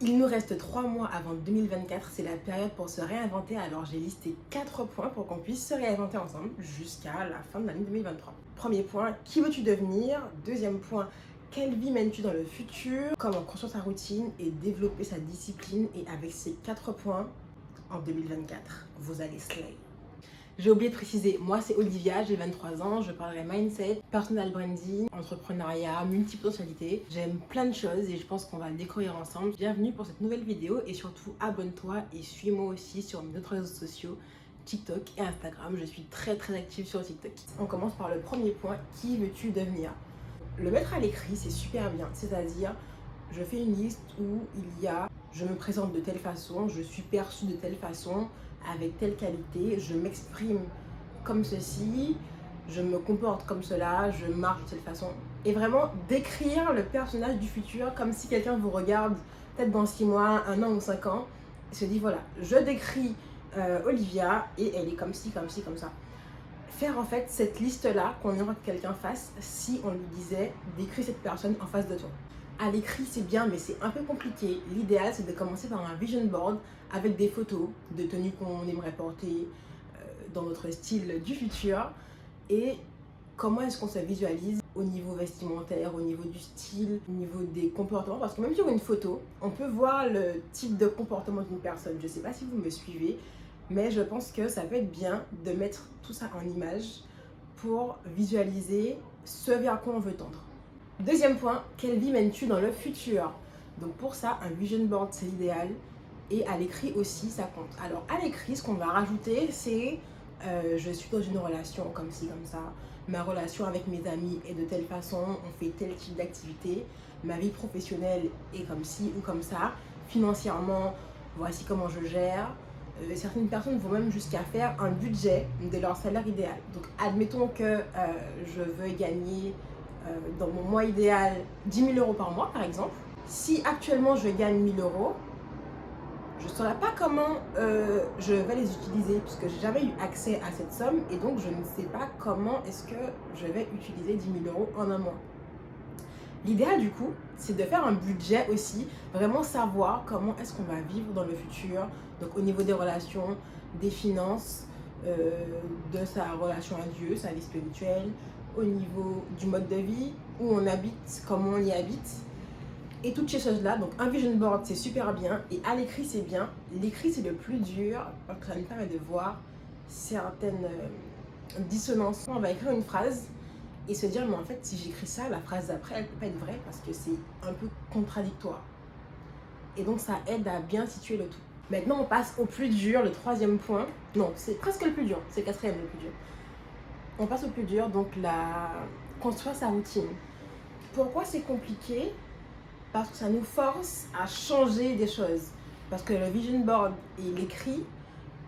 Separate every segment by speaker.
Speaker 1: Il nous reste 3 mois avant 2024, c'est la période pour se réinventer, alors j'ai listé 4 points pour qu'on puisse se réinventer ensemble jusqu'à la fin de l'année 2023. Premier point, qui veux-tu devenir? Deuxième point, quelle vie mènes-tu dans le futur? Comment construire sa routine et développer sa discipline? Et avec ces 4 points, en 2024, vous allez slay. J'ai oublié de préciser, moi c'est Olivia, j'ai 23 ans, je parlerai mindset, personal branding, entrepreneuriat, multipotentialité. J'aime plein de choses et je pense qu'on va le découvrir ensemble. Bienvenue pour cette nouvelle vidéo et surtout abonne-toi et suis-moi aussi sur mes autres réseaux sociaux, TikTok et Instagram. Je suis très active sur TikTok. On commence par le premier point, qui veux-tu devenir? Le mettre à l'écrit, c'est super bien, c'est-à-dire je fais une liste où il y a je me présente de telle façon, je suis perçue de telle façon, avec telle qualité, je m'exprime comme ceci, je me comporte comme cela, je marche de telle façon. Et vraiment décrire le personnage du futur comme si quelqu'un vous regarde peut-être dans 6 mois, 1 an ou 5 ans, et se dit voilà, je décris Olivia et elle est comme ci, comme ci, comme ça. Faire en fait cette liste-là qu'on aimerait que quelqu'un fasse si on lui disait décris cette personne en face de toi. À l'écrit, c'est bien, mais c'est un peu compliqué. L'idéal, c'est de commencer par un vision board avec des photos de tenues qu'on aimerait porter dans notre style du futur et comment est-ce qu'on se visualise au niveau vestimentaire, au niveau du style, au niveau des comportements. Parce que même sur une photo, on peut voir le type de comportement d'une personne. Je ne sais pas si vous me suivez, mais je pense que ça peut être bien de mettre tout ça en image pour visualiser ce vers quoi on veut tendre. Deuxième point, quelle vie mènes-tu dans le futur? Donc pour ça, un vision board c'est idéal et à l'écrit aussi ça compte. Alors à l'écrit, ce qu'on va rajouter c'est je suis dans une relation comme ci, comme ça, ma relation avec mes amis est de telle façon, on fait tel type d'activité, ma vie professionnelle est comme ci ou comme ça, financièrement, voici comment je gère. Certaines personnes vont même jusqu'à faire un budget de leur salaire idéal. Donc admettons que je veux gagner dans mon mois idéal 10 000 euros par mois par exemple. Si actuellement je gagne 1 000 euros, je ne saurais pas comment je vais les utiliser puisque j'ai jamais eu accès à cette somme et donc je ne sais pas comment est-ce que je vais utiliser 10 000 euros en un mois. L'idéal du coup, c'est de faire un budget aussi, vraiment savoir comment est-ce qu'on va vivre dans le futur, donc au niveau des relations, des finances, de sa relation à Dieu, sa vie spirituelle, au niveau du mode de vie, où on habite, comment on y habite, et toutes ces choses-là. Donc un vision board, c'est super bien, et à l'écrit, c'est bien. L'écrit, c'est le plus dur, parce que ça nous permet de voir certaines dissonances. On va écrire une phrase, et se dire, mais en fait, si j'écris ça, la phrase d'après, elle peut pas être vraie, parce que c'est un peu contradictoire. Et donc, ça aide à bien situer le tout. Maintenant, on passe au plus dur, le troisième point. Non, c'est presque le plus dur, c'est le quatrième le plus dur. On passe au plus dur, donc construire sa routine. Pourquoi c'est compliqué? Parce que ça nous force à changer des choses. Parce que le vision board et l'écrit,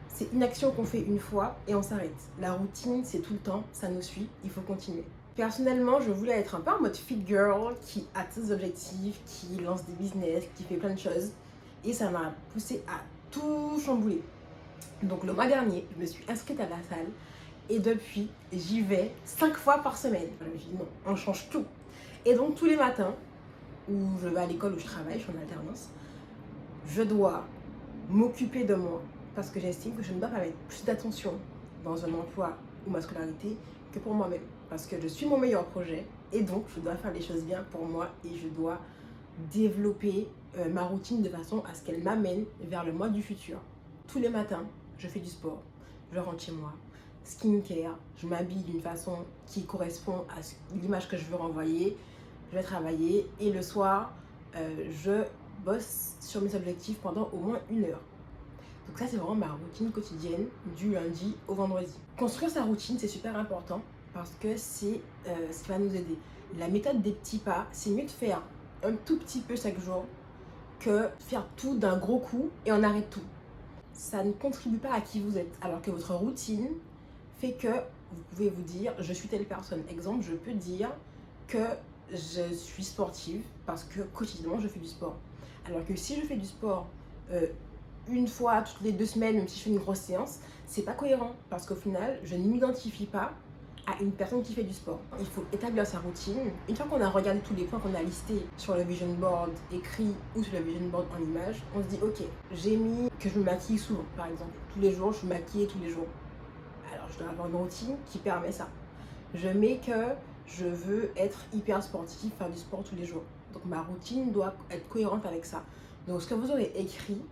Speaker 1: c'est une action qu'on fait une fois et on s'arrête. La routine, c'est tout le temps, ça nous suit, il faut continuer. Personnellement, je voulais être un peu en mode fit girl, qui a ses objectifs, qui lance des business, qui fait plein de choses. Et ça m'a poussée à tout chambouler. Donc le mois dernier, je me suis inscrite à la salle et depuis, j'y vais 5 fois par semaine. Je me suis dit non, on change tout. Et donc tous les matins, où je vais à l'école, où je travaille, je suis en alternance, je dois m'occuper de moi parce que j'estime que je ne dois pas mettre plus d'attention dans un emploi ou ma scolarité que pour moi-même. Parce que je suis mon meilleur projet et donc je dois faire les choses bien pour moi et je dois développer ma routine de façon à ce qu'elle m'amène vers le moi du futur. Tous les matins, je fais du sport, je rentre chez moi, skincare, je m'habille d'une façon qui correspond à l'image que je veux renvoyer, je vais travailler et le soir, je bosse sur mes objectifs pendant au moins 1 heure. Donc ça, c'est vraiment ma routine quotidienne du lundi au vendredi. Construire sa routine, c'est super important parce que c'est ce qui va nous aider. La méthode des petits pas, c'est mieux de faire un tout petit peu chaque jour que faire tout d'un gros coup et on arrête tout. Ça ne contribue pas à qui vous êtes. Alors que votre routine fait que vous pouvez vous dire je suis telle personne. Exemple, je peux dire que je suis sportive parce que quotidiennement je fais du sport. Alors que si je fais du sport une fois toutes les 2 semaines, même si je fais une grosse séance, c'est pas cohérent parce qu'au final, je ne m'identifie pas à une personne qui fait du sport. Il faut établir sa routine. Une fois qu'on a regardé tous les points qu'on a listés sur le vision board écrit ou sur le vision board en image, on se dit ok, j'ai mis que je me maquille souvent par exemple. Tous les jours, je suis maquillée tous les jours. Alors je dois avoir une routine qui permet ça. Je mets que je veux être hyper sportif, faire du sport tous les jours. Donc ma routine doit être cohérente avec ça. Donc ce que vous aurez écrit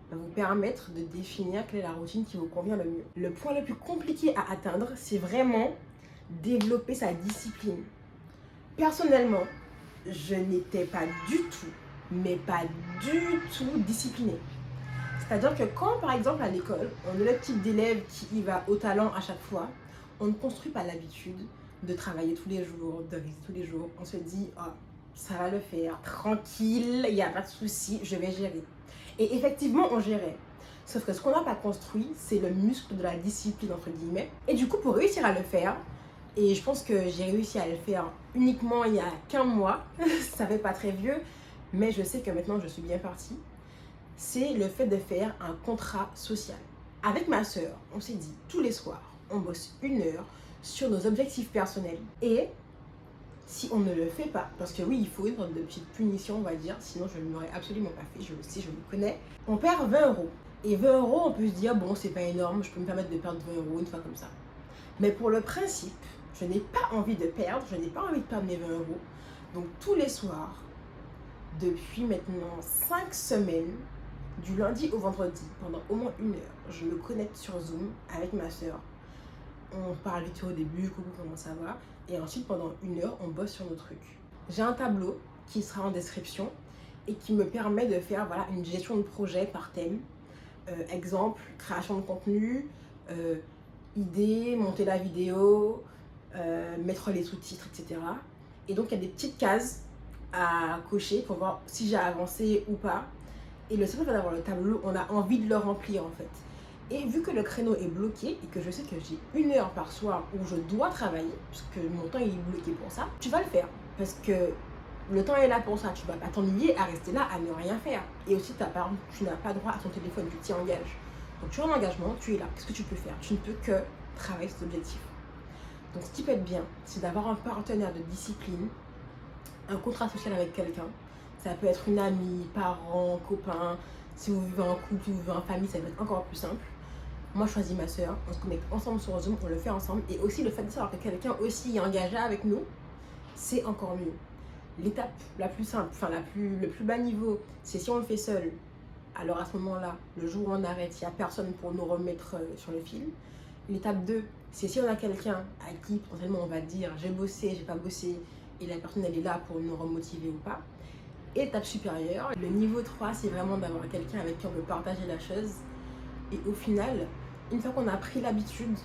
Speaker 1: va vous permettre de définir quelle est la routine qui vous convient le mieux. Le point le plus compliqué à atteindre, c'est vraiment développer sa discipline. Personnellement, je n'étais pas du tout, mais pas du tout disciplinée. C'est-à-dire que quand, par exemple, à l'école, on est le type d'élève qui y va au talent à chaque fois, on ne construit pas l'habitude de travailler tous les jours, de réviser tous les jours. On se dit, oh, ça va le faire, tranquille, il n'y a pas de souci, je vais gérer. Et effectivement, on gérait. Sauf que ce qu'on n'a pas construit, c'est le muscle de la discipline, entre guillemets. Et du coup, pour réussir à le faire, et je pense que j'ai réussi à le faire uniquement il y a qu'un mois, ça fait pas très vieux, mais je sais que maintenant je suis bien partie, c'est le fait de faire un contrat social. Avec ma sœur, on s'est dit tous les soirs, on bosse 1 heure sur nos objectifs personnels. Et si on ne le fait pas, parce que oui, il faut une sorte de petite punition, on va dire, sinon je ne l'aurais absolument pas fait, je le sais, je le connais, on perd 20 euros. Et 20 euros, on peut se dire, bon, c'est pas énorme, je peux me permettre de perdre 20 euros une fois comme ça. Mais pour le principe, je n'ai pas envie de perdre, je n'ai pas envie de perdre mes 20 euros. Donc tous les soirs, depuis maintenant 5 semaines, du lundi au vendredi, pendant au moins 1 heure, je me connecte sur Zoom avec ma sœur. On parle vite au début, coucou, comment ça va? Et ensuite, pendant 1 heure, on bosse sur nos trucs. J'ai un tableau qui sera en description et qui me permet de faire voilà, une gestion de projet par thème. Exemple, création de contenu, idée, monter la vidéo, mettre les sous-titres, etc. Et donc, il y a des petites cases à cocher pour voir si j'ai avancé ou pas. Et le seul fait d'avoir le tableau, on a envie de le remplir en fait. Et vu que le créneau est bloqué et que je sais que j'ai 1 heure par soir où je dois travailler, parce que mon temps il est bloqué pour ça, tu vas le faire. Parce que le temps est là pour ça, tu vas pas t'ennuyer à rester là, à ne rien faire. Et aussi, tu n'as pas droit à ton téléphone, tu t'y engages. Donc tu as un engagement, tu es là, qu'est-ce que tu peux faire? Tu ne peux que travailler cet objectif. Donc ce qui peut être bien, c'est d'avoir un partenaire de discipline, un contrat social avec quelqu'un. Ça peut être une amie, parent, copain. Si vous vivez en couple, si vous vivez en famille, ça va être encore plus simple. Moi, je choisis ma soeur, on se connecte ensemble sur Zoom, on le fait ensemble. Et aussi, le fait de savoir que quelqu'un aussi est engagé avec nous, c'est encore mieux. L'étape la plus simple, enfin le plus bas niveau, c'est si on le fait seul. Alors à ce moment-là, le jour où on arrête, il n'y a personne pour nous remettre sur le fil. L'étape 2, c'est si on a quelqu'un à qui potentiellement on va dire j'ai bossé, j'ai pas bossé, et la personne elle est là pour nous remotiver ou pas. Étape supérieure, le niveau 3, c'est vraiment d'avoir quelqu'un avec qui on peut partager la chose. Et au final, une fois qu'on a pris l'habitude,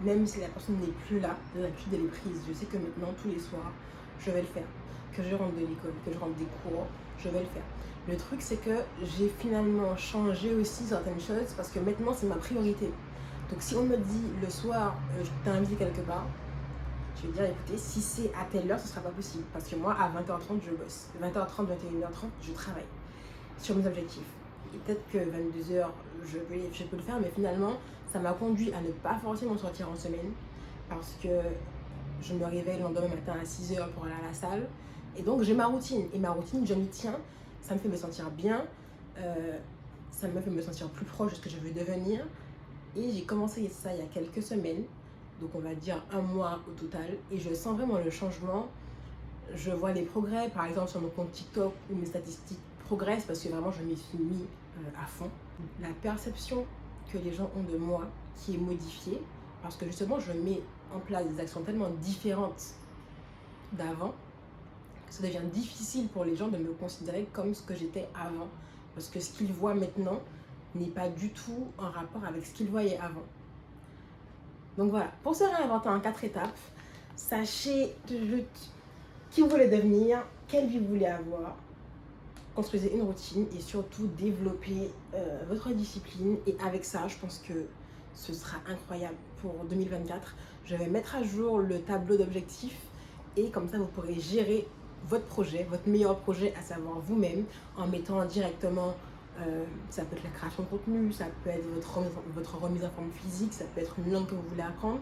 Speaker 1: même si la personne n'est plus là, l'habitude elle est prise. Je sais que maintenant, tous les soirs, je vais le faire. Que je rentre de l'école, que je rentre des cours, je vais le faire. Le truc, c'est que j'ai finalement changé aussi certaines choses parce que maintenant, c'est ma priorité. Donc si on me dit le soir, je t'ai invité quelque part, je vais dire écoutez, si c'est à telle heure, ce sera pas possible. Parce que moi, à 20h30, je bosse. 20h30, 21h30, je travaille sur mes objectifs. Et peut-être que 22h, je peux le faire, mais finalement, ça m'a conduit à ne pas forcément sortir en semaine. Parce que je me réveille le lendemain matin à 6h pour aller à la salle. Et donc, j'ai ma routine. Et ma routine, je m'y tiens. Ça me fait me sentir bien. Ça me fait me sentir plus proche de ce que je veux devenir. Et j'ai commencé ça il y a quelques semaines. Donc on va dire 1 mois au total. Et je sens vraiment le changement. Je vois les progrès, par exemple sur mon compte TikTok où mes statistiques progressent parce que vraiment je m'y suis mis à fond. La perception que les gens ont de moi qui est modifiée parce que justement je mets en place des actions tellement différentes d'avant que ça devient difficile pour les gens de me considérer comme ce que j'étais avant. Parce que ce qu'ils voient maintenant n'est pas du tout en rapport avec ce qu'ils voyaient avant. Donc voilà, pour se réinventer en 4 étapes, sachez qui vous voulez devenir, quelle vie vous voulez avoir, construisez une routine et surtout développez votre discipline. Et avec ça, je pense que ce sera incroyable pour 2024. Je vais mettre à jour le tableau d'objectifs et comme ça, vous pourrez gérer votre projet, votre meilleur projet, à savoir vous-même, en mettant directement, ça peut être la création de contenu, ça peut être votre remise en forme physique, ça peut être une langue que vous voulez apprendre.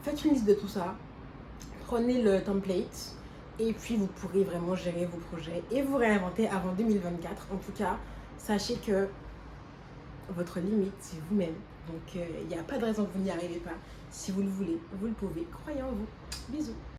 Speaker 1: Faites une liste de tout ça, prenez le template et puis vous pourrez vraiment gérer vos projets et vous réinventer avant 2024. En tout cas, sachez que votre limite, c'est vous-même. Donc, il n'y a pas de raison que vous n'y arrivez pas. Si vous le voulez, vous le pouvez. Croyez en vous. Bisous.